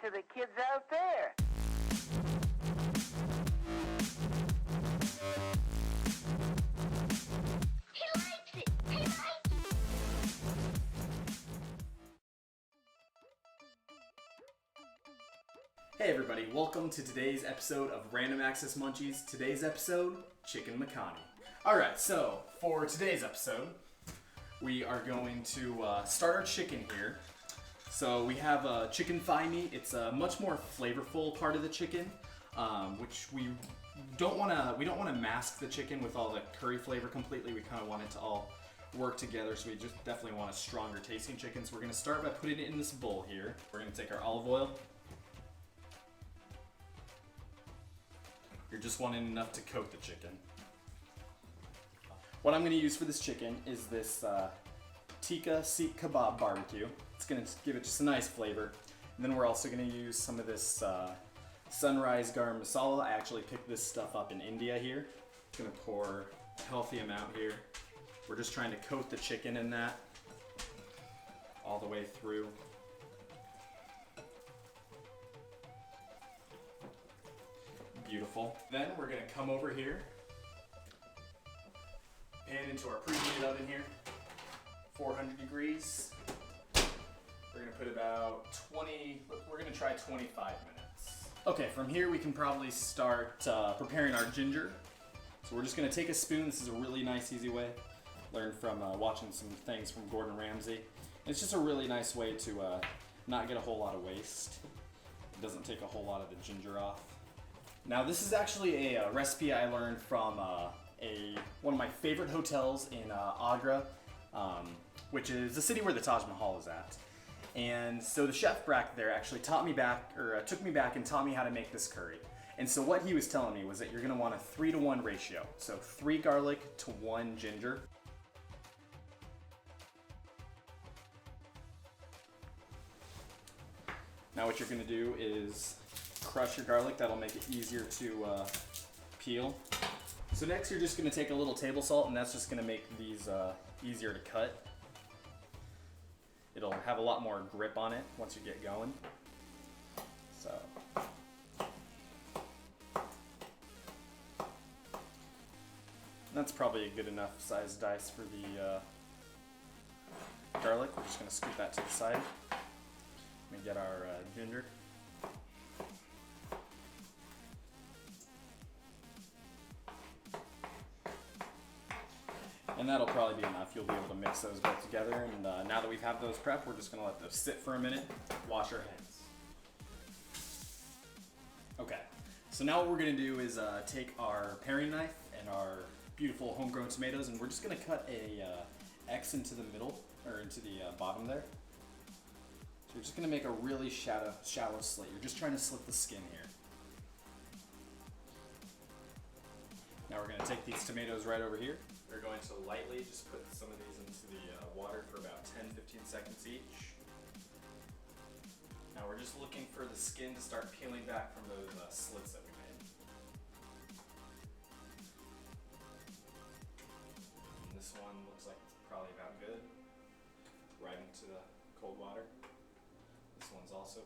to the kids out there. He likes it! He likes it! Hey everybody, welcome to today's episode of Random Access Munchies. Today's episode, Chicken Makhani. Alright, so for today's episode, we are going to start our chicken here. So we have chicken thigh meat. It's a much more flavorful part of the chicken, which we don't want to mask the chicken with all the curry flavor completely. We kind of want it to all work together, so we just definitely want a stronger tasting chicken. So we're going to start by putting it in this bowl here. We're going to take our olive oil. You're just wanting enough to coat the chicken. What I'm going to use for this chicken is this tikka seekh kebab barbecue. It's going to give it just a nice flavor. And then we're also going to use some of this sunrise garam masala. I actually picked this stuff up in India here. I'm going to pour a healthy amount here. We're just trying to coat the chicken in that all the way through. Beautiful. Then we're going to come over here, pan into our preheated oven here, 400 degrees. We're going to put about we're going to try 25 minutes. Okay, from here we can probably start preparing our ginger. So we're just going to take a spoon. This is a really nice, easy way. Learned from watching some things from Gordon Ramsay. And it's just a really nice way to not get a whole lot of waste. It doesn't take a whole lot of the ginger off. Now this is actually a recipe I learned from one of my favorite hotels in Agra, which is the city where the Taj Mahal is at. And so the chef back there actually took me back and taught me how to make this curry. And so what he was telling me was that you're going to want a 3-to-1 ratio. So 3 garlic to 1 ginger. Now what you're going to do is crush your garlic. That'll make it easier to peel. So next you're just going to take a little table salt, and that's just going to make these easier to cut. It'll have a lot more grip on it once you get going. So that's probably a good enough size dice for the garlic. We're just going to scoop that to the side. Let me get our ginger. And that'll probably be enough. You'll be able to mix those both together. And now that we've had those prepped, we're just going to let those sit for a minute, wash our hands. Okay, so now what we're going to do is take our paring knife and our beautiful homegrown tomatoes, and we're just going to cut a X into the middle, or into the bottom there. So you're just going to make a really shallow slit. You're just trying to slit the skin here. Now we're going to take these tomatoes right over here. We're going to lightly just put some of these into the water for about 10-15 seconds each. Now we're just looking for the skin to start peeling back from those slits that we made. And this one looks like it's probably about good. Right into the cold water. This one's also.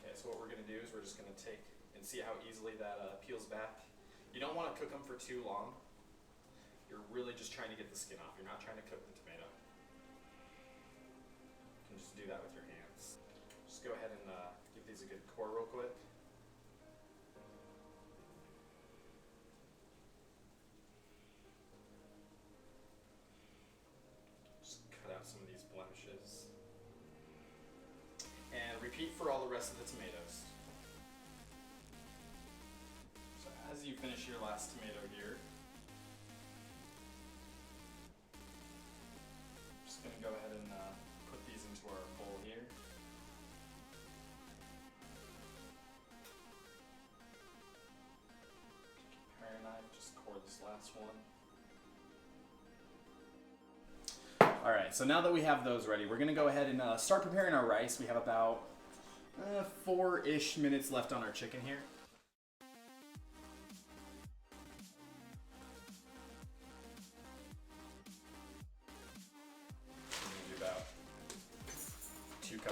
Okay, so what we're going to do is we're just going to take and see how easily that peels back. You don't want to cook them for too long. You're really just trying to get the skin off. You're not trying to cook the tomato. You can just do that with your hands. Just go ahead and give these a good core real quick. Just cut out some of these blemishes. And repeat for all the rest of the tomatoes. So as you finish your last tomato here, I'm just going to go ahead and put these into our bowl here. Take your paring knife, just core this last one. Alright, so now that we have those ready, we're going to go ahead and start preparing our rice. We have about 4-ish minutes left on our chicken here. Maybe about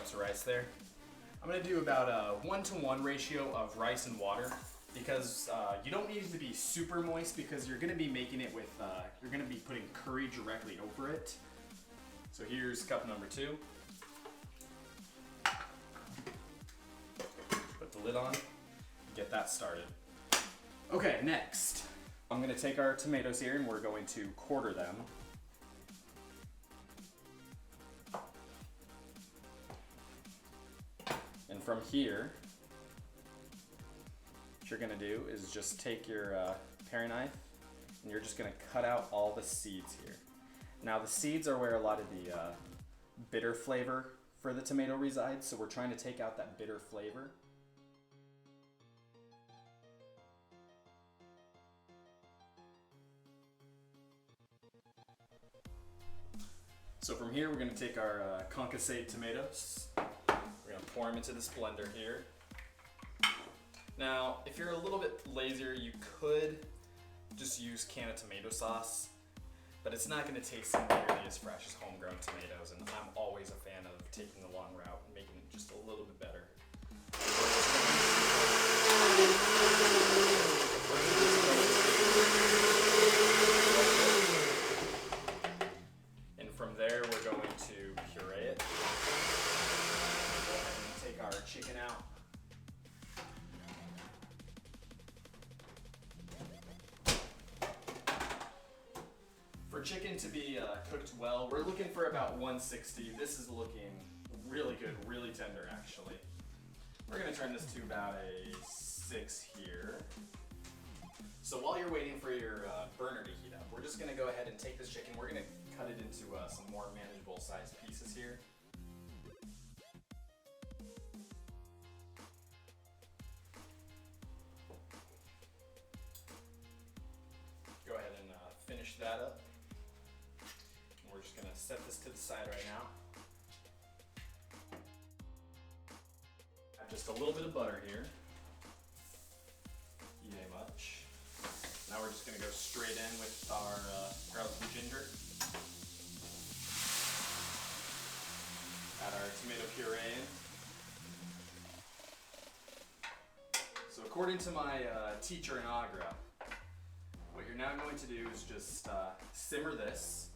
cups of rice there. I'm gonna do about a 1-to-1 ratio of rice and water because you don't need it to be super moist because you're gonna be making it with, you're gonna be putting curry directly over it. So here's cup number 2. Put the lid on, get that started. Okay, next, I'm gonna take our tomatoes here and we're going to quarter them. And from here, what you're gonna do is just take your paring knife and you're just gonna cut out all the seeds here. Now the seeds are where a lot of the bitter flavor for the tomato resides, so we're trying to take out that bitter flavor. So from here, we're gonna take our concassate tomatoes. We're gonna pour them into this blender here. Now, if you're a little bit lazier, you could just use canned tomato sauce, but it's not gonna taste nearly as fresh as homegrown tomatoes, and I'm always a fan of taking the long route and making it just a little bit better. And from there, we're going to puree it. Go ahead and take our chicken out. For chicken to be cooked well, we're looking for about 160. This is looking really good, really tender actually. We're gonna turn this to about a 6 here. So while you're waiting for your burner to heat up, we're just gonna go ahead and take this chicken. We're gonna cut it into some more manageable sized pieces here. Go ahead and finish that up. And we're just gonna set this to the side right now. Add just a little bit of butter here. Yay much. Now we're just gonna go straight in with our garlic and ginger. Add our tomato puree in. So according to my teacher in Agra, what you're now going to do is just simmer this,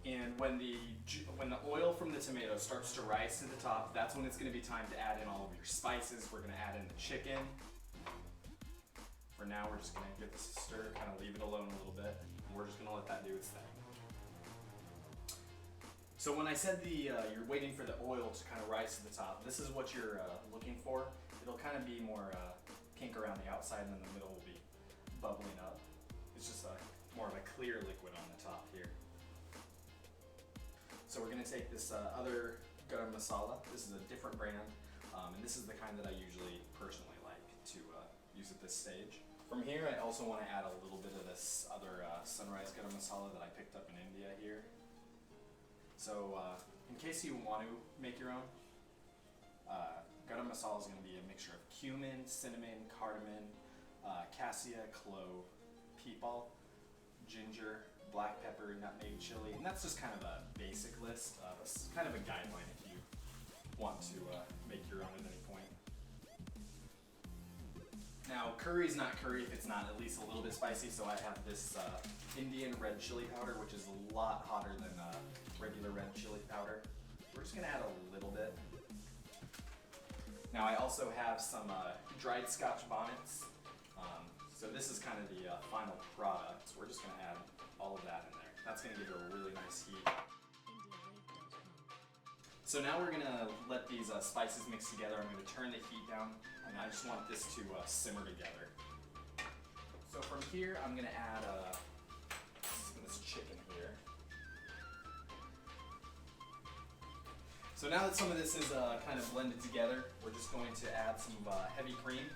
and when the oil from the tomato starts to rise to the top, that's when it's going to be time to add in all of your spices. We're going to add in the chicken. For now, we're just going to give this a stir, kind of leave it alone a little bit, and we're just going to let that do its thing. So when I said you're waiting for the oil to kind of rise to the top, this is what you're looking for. It'll kind of be more pink around the outside, and then the middle will be bubbling up. It's just more of a clear liquid on the top here. So we're going to take this other garam masala. This is a different brand, and this is the kind that I usually personally like to use at this stage. From here, I also want to add a little bit of this other sunrise garam masala that I picked up in India here. So in case you want to make your own, garam masala is going to be a mixture of cumin, cinnamon, cardamom, cassia, clove, peepal, ginger, black pepper, nutmeg, chili, and that's just kind of a basic list. It's kind of a guideline if you want to make your own at any point. Now, curry is not curry if it's not at least a little bit spicy, so I have this Indian red chili powder, which is a lot hotter than regular red chili powder. We're just gonna add a little bit. Now, I also have some dried Scotch bonnets. So this is kind of the final product. We're just gonna add all of that in there. That's gonna give it a really nice heat. So now we're gonna let these spices mix together. I'm gonna turn the heat down, and I just want this to simmer together. So from here, I'm gonna add this chicken here. So now that some of this is kind of blended together, we're just going to add some heavy cream.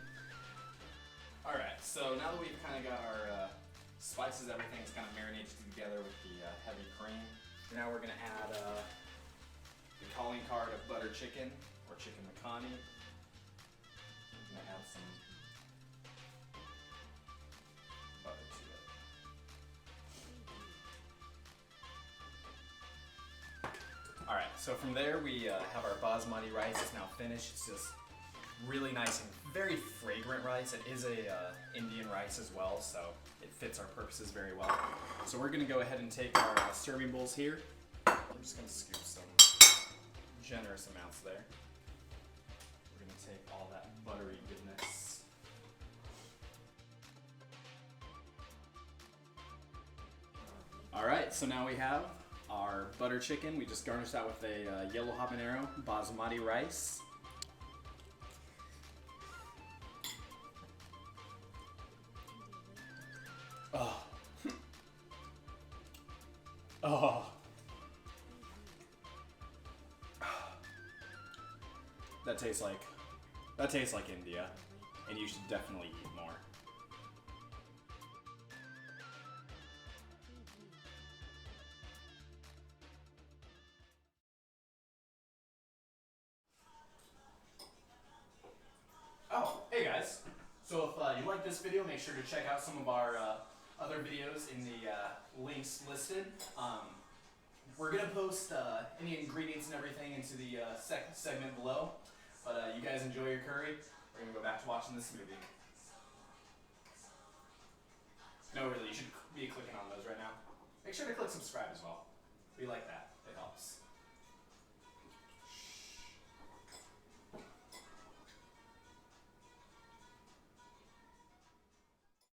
All right, so now that we've kind of got our spices, everything's kind of marinated together with the heavy cream. Now we're gonna add the calling card of butter chicken, or chicken Makhani. I'm gonna add some butter to it. All right, so from there we have our basmati rice. It's now finished. It's just really nice and very fragrant rice. It is a Indian rice as well, so it fits our purposes very well. So we're gonna go ahead and take our serving bowls here. I'm just gonna scoop some generous amounts there. We're gonna take all that buttery goodness. All right, so now we have our butter chicken. We just garnished that with a yellow habanero basmati rice. Oh. Oh. That tastes like India, and you should definitely eat more. Oh, hey guys. So if you like this video, make sure to check out some of our other videos in the links listed. We're going to post any ingredients and everything into the segment below. But you guys enjoy your curry. We're going to go back to watching this movie. No, really, you should be clicking on those right now. Make sure to click subscribe as well.